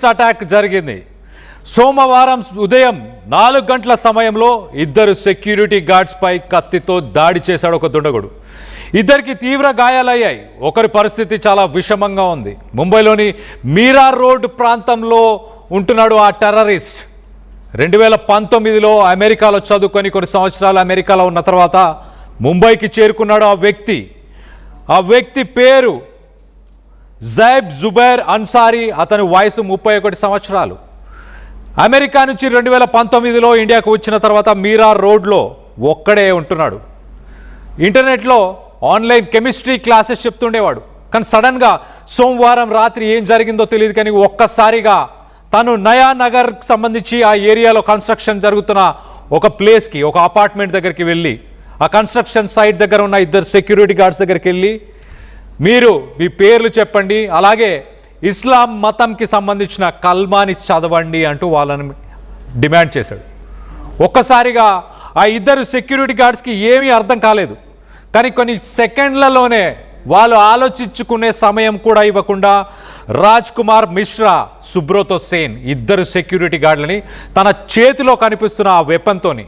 Terrorist attack జరిగింది. సోమవారం ఉదయం 4 గంటల సమయంలో 2 సెక్యూరిటీ గార్డ్స్ పై కత్తితో దాడి చేశాడు ఒక దుండగుడు. ఇద్దరికి తీవ్ర గాయాలయ్యాయి. ఒకరి పరిస్థితి చాలా విషమంగా ఉంది. ముంబైలోని మీరా రోడ్ ప్రాంతంలో ఉంటున్నాడు ఆ టెర్రరిస్ట్. 2019లో అమెరికాలో చదువుకొని కొన్ని సంవత్సరాలు అమెరికాలో ఉన్న తర్వాత ముంబైకి చేరుకున్నాడు ఆ వ్యక్తి పేరు జైబ్ జుబైర్ అన్సారీ. అతని వయసు 31 సంవత్సరాలు. అమెరికా నుంచి 2019లో ఇండియాకు వచ్చిన తర్వాత మీరా రోడ్లో ఒక్కడే ఉంటున్నాడు. ఇంటర్నెట్లో ఆన్లైన్ కెమిస్ట్రీ క్లాసెస్ చెప్తుండేవాడు. కానీ సడన్గా సోమవారం రాత్రి ఏం జరిగిందో తెలియదు, కానీ ఒక్కసారిగా తను నయా నగర్కి సంబంధించి ఆ ఏరియాలో కన్స్ట్రక్షన్ జరుగుతున్న ఒక ప్లేస్కి, ఒక అపార్ట్మెంట్ దగ్గరికి వెళ్ళి ఆ కన్స్ట్రక్షన్ సైట్ దగ్గర ఉన్న 2 సెక్యూరిటీ గార్డ్స్ దగ్గరికి వెళ్ళి మీరు మీ పేర్లు చెప్పండి, అలాగే ఇస్లాం మతంకి సంబంధించిన కల్మాని చదవండి అంటూ వాళ్ళని డిమాండ్ చేశాడు. ఒక్కసారిగా ఆ 2 సెక్యూరిటీ గార్డ్స్కి ఏమీ అర్థం కాలేదు. కానీ కొన్ని సెకండ్లలోనే వాళ్ళు ఆలోచించుకునే సమయం కూడా ఇవ్వకుండా రాజ్ కుమార్ మిశ్రా, సుబ్రతో సేన్ 2 సెక్యూరిటీ గార్డులని తన చేతిలో కనిపిస్తున్న ఆ వెపన్తోని,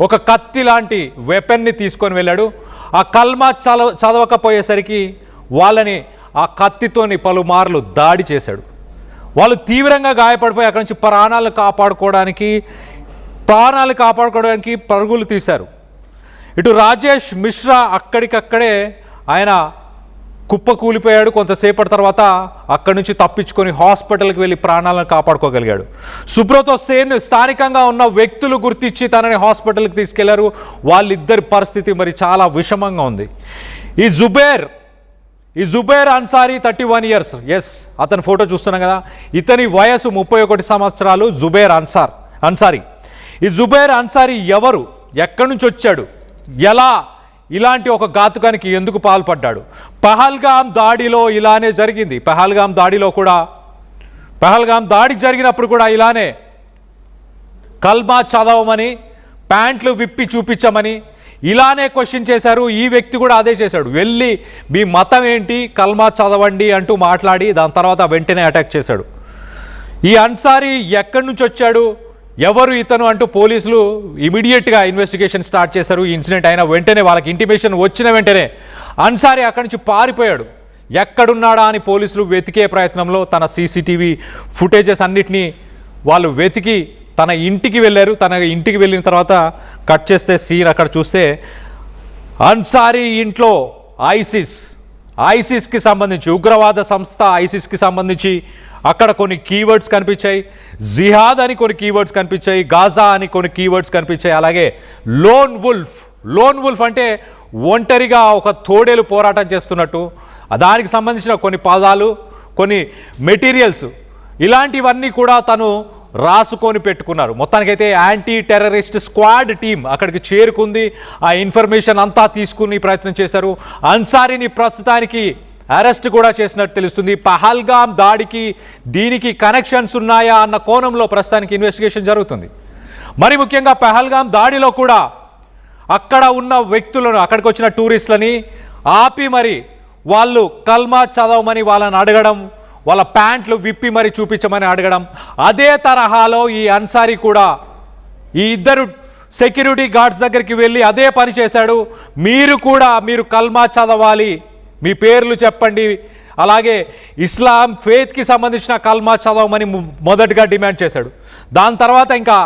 ఒక కత్తి లాంటి వెపన్ని తీసుకొని వెళ్ళాడు. ఆ కల్మా చదవకపోయేసరికి వాళ్ళని ఆ కత్తితోని పలుమార్లు దాడి చేశాడు. వాళ్ళు తీవ్రంగా గాయపడిపోయి అక్కడి నుంచి ప్రాణాలు కాపాడుకోవడానికి పరుగులు తీశారు. ఇటు రాజేష్ మిశ్రా అక్కడికక్కడే ఆయన కుప్పకూలిపోయాడు. కొంతసేపటి తర్వాత అక్కడి నుంచి తప్పించుకొని హాస్పిటల్కి వెళ్ళి ప్రాణాలను కాపాడుకోగలిగాడు. సుబ్రతో సేన్ స్థానికంగా ఉన్న వ్యక్తులు గుర్తించి తనని హాస్పిటల్కి తీసుకెళ్లారు. వాళ్ళిద్దరి పరిస్థితి మరి చాలా విషమంగా ఉంది. ఈ జుబైర్ అన్సారీ 31 ఇయర్స్. ఎస్, అతని ఫోటో చూస్తున్నాం కదా. ఇతని వయసు 31 సంవత్సరాలు. జుబైర్ అన్సారీ. ఈ జుబైర్ అన్సారీ ఎవరు, ఎక్కడి నుంచి వచ్చాడు, ఎలా ఇలాంటి ఒక ఘాతుకానికి ఎందుకు పాల్పడ్డాడు? పహల్గామ్ దాడిలో ఇలానే జరిగింది. పహల్గామ్ దాడి జరిగినప్పుడు కూడా ఇలానే కల్మా చదవమని, ప్యాంట్లు విప్పి చూపించమని ఇలానే క్వశ్చన్ చేశారు. ఈ వ్యక్తి కూడా అదే చేశాడు. వెళ్ళి మీ మతం ఏంటి, కల్మా చదవండి అంటూ మాట్లాడి దాని తర్వాత వెంటనే అటాక్ చేశాడు. ఈ అన్సారీ ఎక్కడి నుంచి వచ్చాడు, ఎవరు ఇతను అంటూ పోలీసులు ఇమీడియట్గా ఇన్వెస్టిగేషన్ స్టార్ట్ చేశారు. ఈ ఇన్సిడెంట్ అయిన వెంటనే, వాళ్ళకి ఇంటిమేషన్ వచ్చిన వెంటనే అన్సారీ అక్కడి నుంచి పారిపోయాడు. ఎక్కడున్నాడా అని పోలీసులు వెతికే ప్రయత్నంలో తన సీసీటీవీ ఫుటేజెస్ అన్నిటినీ వాళ్ళు వెతికి తన ఇంటికి వెళ్ళారు. తన ఇంటికి వెళ్ళిన తర్వాత కట్ చేస్తే సీన్ అక్కడ చూస్తే అన్సారీ ఇంట్లో ఐసిస్కి సంబంధించి, ఉగ్రవాద సంస్థ ఐసిస్కి సంబంధించి అక్కడ కొన్ని కీవర్డ్స్ కనిపించాయి. జిహాద్ అని కొన్ని కీవర్డ్స్ కనిపించాయి. గాజా అని కొన్ని కీవర్డ్స్ కనిపించాయి. అలాగే లోన్ వుల్ఫ్ అంటే ఒంటరిగా ఒక తోడేలు పోరాటం చేస్తున్నట్టు, దానికి సంబంధించిన కొన్ని పదాలు, కొన్ని మెటీరియల్స్, ఇలాంటివన్నీ కూడా తను రాసుకొని పెట్టుకున్నారు. మొత్తానికైతే యాంటీ టెర్రరిస్ట్ స్క్వాడ్ టీం అక్కడికి చేరుకుంది. ఆ ఇన్ఫర్మేషన్ అంతా తీసుకుని ప్రయత్నం చేశారు. అన్సారీని ప్రస్తుతానికి అరెస్ట్ కూడా చేసినట్టు తెలుస్తుంది. పహల్గామ్ దాడికి దీనికి కనెక్షన్స్ ఉన్నాయా అన్న కోణంలో ప్రస్తుతానికి ఇన్వెస్టిగేషన్ జరుగుతుంది. మరి ముఖ్యంగా పహల్గామ్ దాడిలో కూడా అక్కడ ఉన్న వ్యక్తులను, అక్కడికి వచ్చిన టూరిస్టులని ఆపి మరి వాళ్ళు కల్మా చదవమని వాళ్ళని అడగడం, వాళ్ళ ప్యాంట్లు విప్పి మరి చూపించమని అడగడం, అదే తరహాలో ఈ అన్సారీ కూడా ఈ 2 సెక్యూరిటీ గార్డ్స్ దగ్గరికి వెళ్ళి అదే పని చేశాడు. మీరు కల్మా చదవాలి, మీ పేర్లు చెప్పండి, అలాగే ఇస్లాం ఫెయిత్కి సంబంధించిన కల్మా చదవమని మొదటగా డిమాండ్ చేశాడు. దాని తర్వాత ఇంకా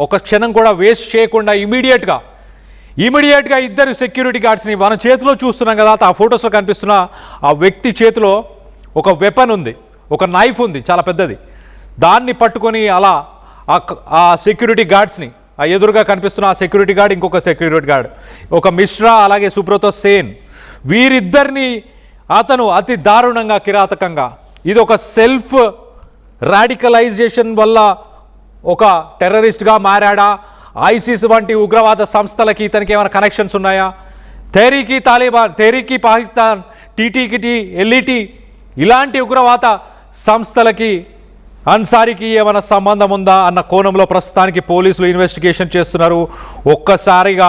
ఒక క్షణం కూడా వేస్ట్ చేయకుండా ఇమీడియట్గా 2 సెక్యూరిటీ గార్డ్స్ని మన చేతిలో చూస్తున్నాం కదా, ఆ ఫొటోస్లో కనిపిస్తున్న ఆ వ్యక్తి చేతిలో ఒక వెపన్ ఉంది, ఒక నైఫ్ ఉంది చాలా పెద్దది. దాన్ని పట్టుకొని అలా ఆ సెక్యూరిటీ గార్డ్స్ని, ఆ ఎదురుగా కనిపిస్తున్న ఆ సెక్యూరిటీ గార్డ్, ఇంకొక సెక్యూరిటీ గార్డ్, ఒక మిశ్రా అలాగే సుబ్రతో సేన్, వీరిద్దరిని అతను అతి దారుణంగా, కిరాతకంగా, ఇది ఒక సెల్ఫ్ రాడికలైజేషన్ వల్ల ఒక టెర్రరిస్ట్గా మారాడా, ఐసిస్ వంటి ఉగ్రవాద సంస్థలకి ఇతనికి ఏమైనా కనెక్షన్స్ ఉన్నాయా, తెహ్రీకి తాలిబాన్, తెహ్రీకి పాకిస్తాన్, టీటీకి ఎల్ఈటి ఇలాంటి ఉగ్రవాద సంస్థలకి అన్సారీకి ఏమైనా సంబంధం ఉందా అన్న కోణంలో ప్రస్తుతానికి పోలీసులు ఇన్వెస్టిగేషన్ చేస్తున్నారు. ఒక్కసారిగా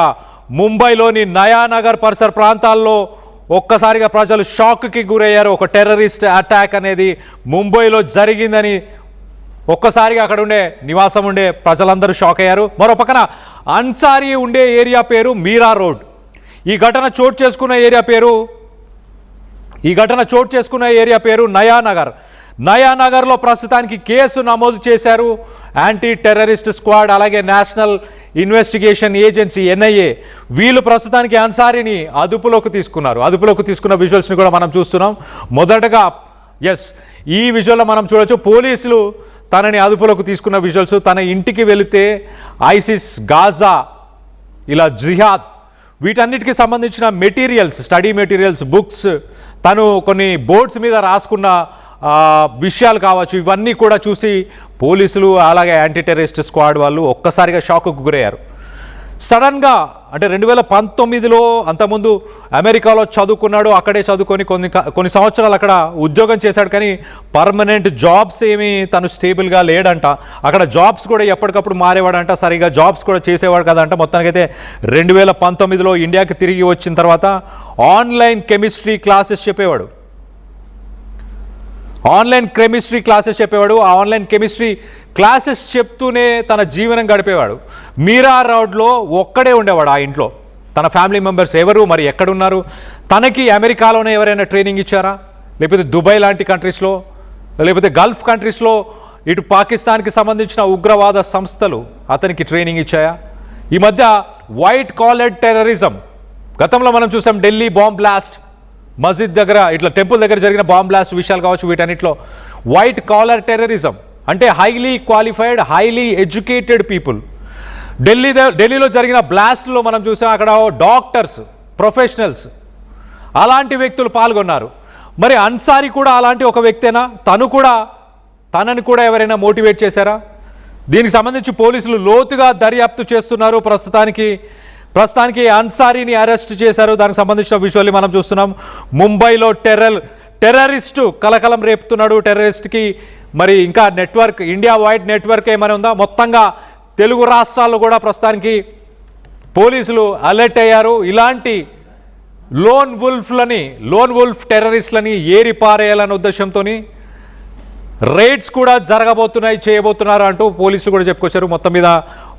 ముంబైలోని నయానగర్ పరిసర ప్రాంతాల్లో ఒక్కసారిగా ప్రజలు షాక్కి గురయ్యారు. ఒక టెర్రరిస్ట్ అటాక్ అనేది ముంబైలో జరిగిందని ఒక్కసారిగా అక్కడ ఉండే నివాసం ఉండే ప్రజలందరూ షాక్ అయ్యారు. మరో పక్కన అన్సారీ ఉండే ఏరియా పేరు మీరా రోడ్. ఈ ఘటన చోటు చేసుకున్న ఏరియా పేరు నయానగర్. నయానగర్లో ప్రస్తుతానికి కేసు నమోదు చేశారు యాంటీ టెర్రరిస్ట్ స్క్వాడ్, అలాగే నేషనల్ ఇన్వెస్టిగేషన్ ఏజెన్సీ NIA. వీళ్ళు ప్రస్తుతానికి అన్సారీని అదుపులోకి తీసుకున్న విజువల్స్ని కూడా మనం చూస్తున్నాం. మొదటగా ఈ విజువల్లో మనం చూడొచ్చు, పోలీసులు తనని అదుపులోకి తీసుకున్న విజువల్స్. తన ఇంటికి వెళితే ఐసిస్, గాజా, ఇలా జిహాద్ వీటన్నిటికీ సంబంధించిన మెటీరియల్స్, స్టడీ మెటీరియల్స్, బుక్స్, తను కొన్ని బోర్డ్స్ మీద రాసుకున్న విషయాలు కావచ్చు, ఇవన్నీ కూడా చూసి పోలీసులు అలాగే యాంటీ టెర్రరిస్ట్ స్క్వాడ్ వాళ్ళు ఒక్కసారిగా షాక్కు గురయ్యారు. సడన్గా అంటే 2019లో అంతకుముందు అమెరికాలో చదువుకున్నాడు. అక్కడే చదువుకొని కొన్ని సంవత్సరాలు అక్కడ ఉద్యోగం చేశాడు. కానీ పర్మనెంట్ జాబ్స్ ఏమీ తను స్టేబుల్గా లేడంట. అక్కడ జాబ్స్ కూడా ఎప్పటికప్పుడు మారేవాడంట, సరిగా జాబ్స్ కూడా చేసేవాడు కదంట. మొత్తానికైతే 2019లో ఇండియాకి తిరిగి వచ్చిన తర్వాత ఆన్లైన్ కెమిస్ట్రీ క్లాసెస్ చెప్పేవాడు. ఆ ఆన్లైన్ కెమిస్ట్రీ క్లాసెస్ చెప్తూనే తన జీవనం గడిపేవాడు. మీరా రోడ్లో ఒక్కడే ఉండేవాడు. ఆ ఇంట్లో తన ఫ్యామిలీ మెంబర్స్ ఎవరు మరి ఎక్కడున్నారు? తనకి అమెరికాలోనే ఎవరైనా ట్రైనింగ్ ఇచ్చారా, లేకపోతే దుబాయ్ లాంటి కంట్రీస్లో, లేకపోతే గల్ఫ్ కంట్రీస్లో ఇటు పాకిస్తాన్కి సంబంధించిన ఉగ్రవాద సంస్థలు అతనికి ట్రైనింగ్ ఇచ్చాయా? ఈ మధ్య వైట్ కాలర్ టెర్రరిజం, గతంలో మనం చూసాం ఢిల్లీ బాంబ్ బ్లాస్ట్, మస్జిద్ దగ్గర ఇట్లా టెంపుల్ దగ్గర జరిగిన బాంబ్ బ్లాస్ట్ విషయాలు కావచ్చు, వీటన్నిటిలో వైట్ కాలర్ టెర్రరిజం అంటే highly qualified, highly educated people. ఢిల్లీలో జరిగిన బ్లాస్ట్లో మనం చూసాం అక్కడ డాక్టర్స్, ప్రొఫెషనల్స్, అలాంటి వ్యక్తులు పాల్గొన్నారు. మరి అన్సారీ కూడా అలాంటి ఒక వ్యక్తేనా? తనని కూడా ఎవరైనా మోటివేట్ చేశారా? దీనికి సంబంధించి పోలీసులు లోతుగా దర్యాప్తు చేస్తున్నారు. ప్రస్తుతానికి అన్సారీని అరెస్ట్ చేశారు. దానికి సంబంధించిన విషయాలు మనం చూస్తున్నాం. ముంబైలో టెర్రరిస్టు కలకలం రేపుతున్నాడు. టెర్రరిస్ట్కి మరి ఇంకా నెట్వర్క్, ఇండియా వైడ్ నెట్వర్క్ ఏమైనా ఉందా? మొత్తంగా తెలుగు రాష్ట్రాల్లో కూడా ప్రస్తుతానికి పోలీసులు అలర్ట్ అయ్యారు. ఇలాంటి లోన్ వుల్ఫ్ టెర్రరిస్టులని ఏరిపారేయాలనే ఉద్దేశంతో రైడ్స్ కూడా చేయబోతున్నారు అంటూ పోలీసులు కూడా చెప్పుకొచ్చారు. మొత్తం మీద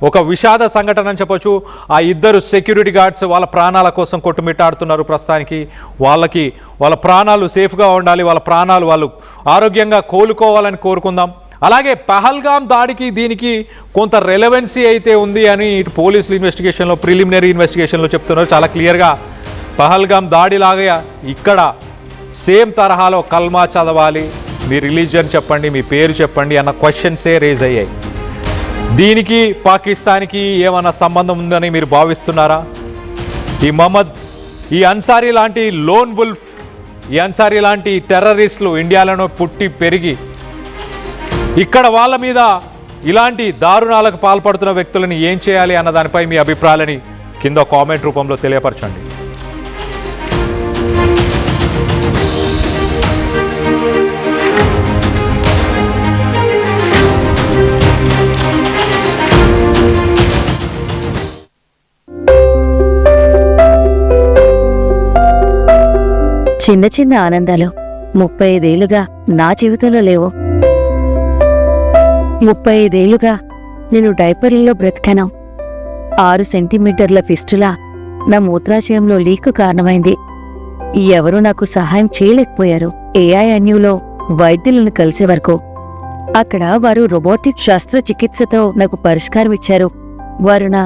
ఒక విషాద సంఘటన అని చెప్పొచ్చు. ఆ ఇద్దరు సెక్యూరిటీ గార్డ్స్ వాళ్ళ ప్రాణాల కోసం కొట్టుమిట్టాడుతున్నారు. ప్రస్తుతానికి వాళ్ళ ప్రాణాలు సేఫ్గా ఉండాలి, వాళ్ళు ఆరోగ్యంగా కోలుకోవాలని కోరుకుందాం. అలాగే పహల్గామ్ దాడికి దీనికి కొంత రెలవెన్సీ అయితే ఉంది అని ఇటు పోలీసులు ఇన్వెస్టిగేషన్లో, ప్రిలిమినరీ ఇన్వెస్టిగేషన్లో చెప్తున్నారు. చాలా క్లియర్గా పహల్గామ్ దాడిలాగా ఇక్కడ సేమ్ తరహాలో కల్మా చదవాలి, మీ రిలీజియన్ చెప్పండి, మీ పేరు చెప్పండి అన్న క్వశ్చన్సే రేజ్ అయ్యాయి. దీనికి పాకిస్తాన్కి ఏమన్నా సంబంధం ఉందని మీరు భావిస్తున్నారా? ఈ అన్సారీ లాంటి లోన్ వుల్ఫ్, ఈ అన్సారీ లాంటి టెర్రరిస్టులు ఇండియాలో పుట్టి పెరిగి ఇక్కడ వాళ్ళ మీద ఇలాంటి దారుణాలకు పాల్పడుతున్న వ్యక్తులను ఏం చేయాలి అన్న దానిపై మీ అభిప్రాయాలని కింద కామెంట్ రూపంలో తెలియపరచండి. చిన్న చిన్న ఆనందాలు 35 ఏళ్లుగా నా జీవితంలో లేవు. 35 ఏళ్లుగా నేను డైపర్లలో బ్రతికాను. 6 సెంటీమీటర్ల ఫిస్టులా నా మూత్రాశయంలో లీకు కారణమైంది. ఎవరూ నాకు సహాయం చేయలేకపోయారు. AINUలో వైద్యులను కలిసే వరకు. అక్కడ వారు రోబోటిక్ శస్త్రచికిత్సతో నాకు పరిష్కారం ఇచ్చారు. వారు నా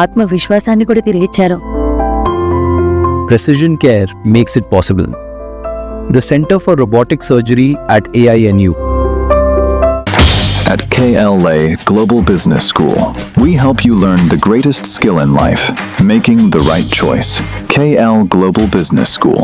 ఆత్మవిశ్వాసాన్ని కూడా తిరిగిచ్చారు. Precision Care makes it possible. The Center for Robotic Surgery at AINU. At KLA Global Business School, we help you learn the greatest skill in life, making the right choice. KL Global Business School.